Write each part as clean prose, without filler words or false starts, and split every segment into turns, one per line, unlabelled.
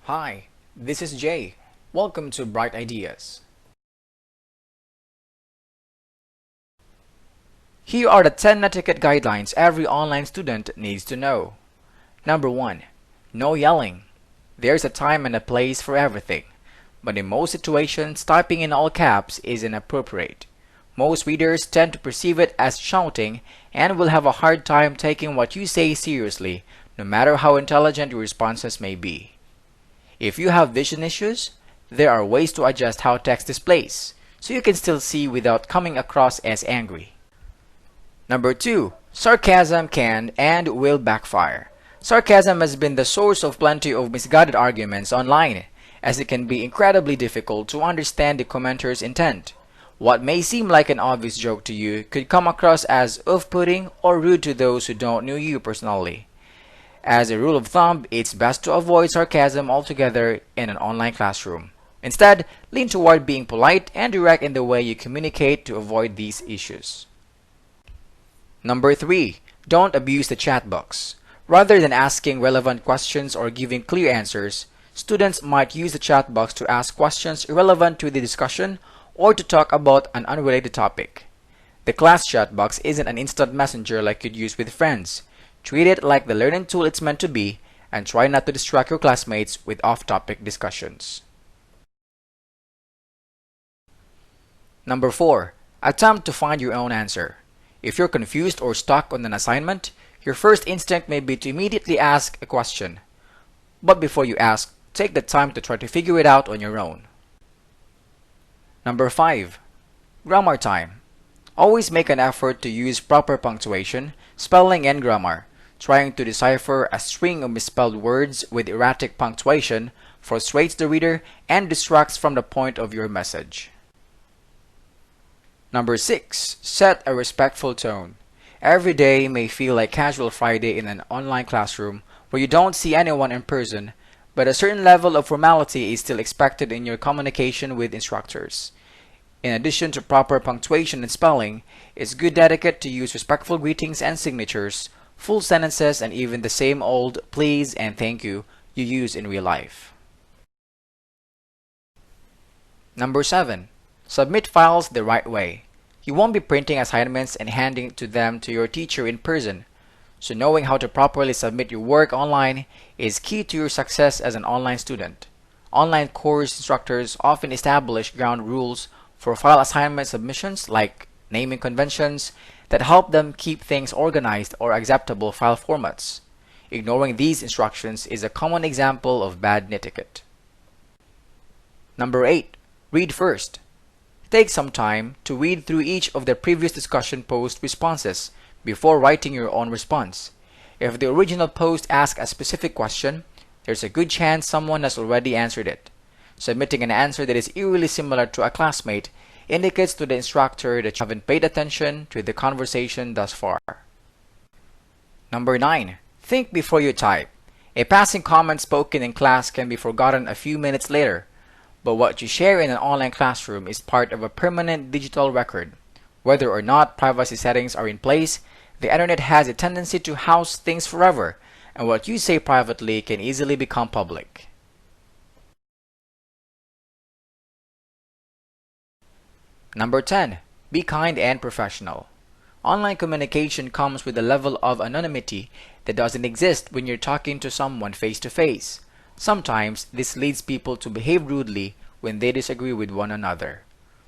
Hi, this is Jay. Welcome to Bright Ideas. Here are the 10 Netiquette Guidelines every online student needs to know. Number 1. No yelling. There's a time and a place for everything, but in most situations, typing in all caps is inappropriate. Most readers tend to perceive it as shouting and will have a hard time taking what you say seriously, no matter how intelligent your responses may be. If you have vision issues, there are ways to adjust how text displays, so you can still see without coming across as angry. Number 2. Sarcasm can and will backfire. Sarcasm has been the source of plenty of misguided arguments online, as it can be incredibly difficult to understand the commenter's intent. What may seem like an obvious joke to you could come across as off-putting or rude to those who don't know you personally. As a rule of thumb, it's best to avoid sarcasm altogether in an online classroom. Instead, lean toward being polite and direct in the way you communicate to avoid these issues. Number 3. Don't abuse the chat box. Rather than asking relevant questions or giving clear answers, students might use the chat box to ask questions irrelevant to the discussion or to talk about an unrelated topic. The class chat box isn't an instant messenger like you'd use with friends. Treat it like the learning tool it's meant to be, and try not to distract your classmates with off-topic discussions. Number 4. Attempt to find your own answer. If you're confused or stuck on an assignment, your first instinct may be to immediately ask a question. But before you ask, take the time to try to figure it out on your own. Number 5. Grammar time. Always make an effort to use proper punctuation, spelling, and grammar. Trying to decipher a string of misspelled words with erratic punctuation frustrates the reader and distracts from the point of your message. Number 6. Set a respectful tone. Every day may feel like casual Friday in an online classroom where you don't see anyone in person, but a certain level of formality is still expected in your communication with instructors. In addition to proper punctuation and spelling, it's good etiquette to use respectful greetings and signatures, full sentences, and even the same old please and thank you use in real life. Number 7. Submit files the right way. You won't be printing assignments and handing to them to your teacher in person, so knowing how to properly submit your work online is key to your success as an online student. Online course instructors often establish ground rules for file assignment submissions like naming conventions that help them keep things organized or acceptable file formats. Ignoring these instructions is a common example of bad etiquette. Number 8. Read first. Take some time to read through each of the previous discussion post responses before writing your own response. If the original post asks a specific question, there's a good chance someone has already answered it. Submitting an answer that is eerily similar to a classmate indicates to the instructor that you haven't paid attention to the conversation thus far. Number 9. Think before you type. A passing comment spoken in class can be forgotten a few minutes later, but what you share in an online classroom is part of a permanent digital record. Whether or not privacy settings are in place, the internet has a tendency to house things forever, and what you say privately can easily become public. Number 10. Be kind and professional. Online communication comes with a level of anonymity that doesn't exist when you're talking to someone face to face. Sometimes this leads people to behave rudely when they disagree with one another.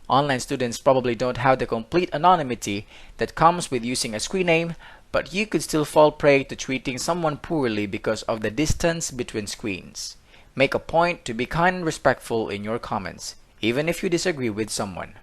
Online students probably don't have the complete anonymity that comes with using a screen name, but you could still fall prey to treating someone poorly because of the distance between screens. Make a point to be kind and respectful in your comments, even if you disagree with someone.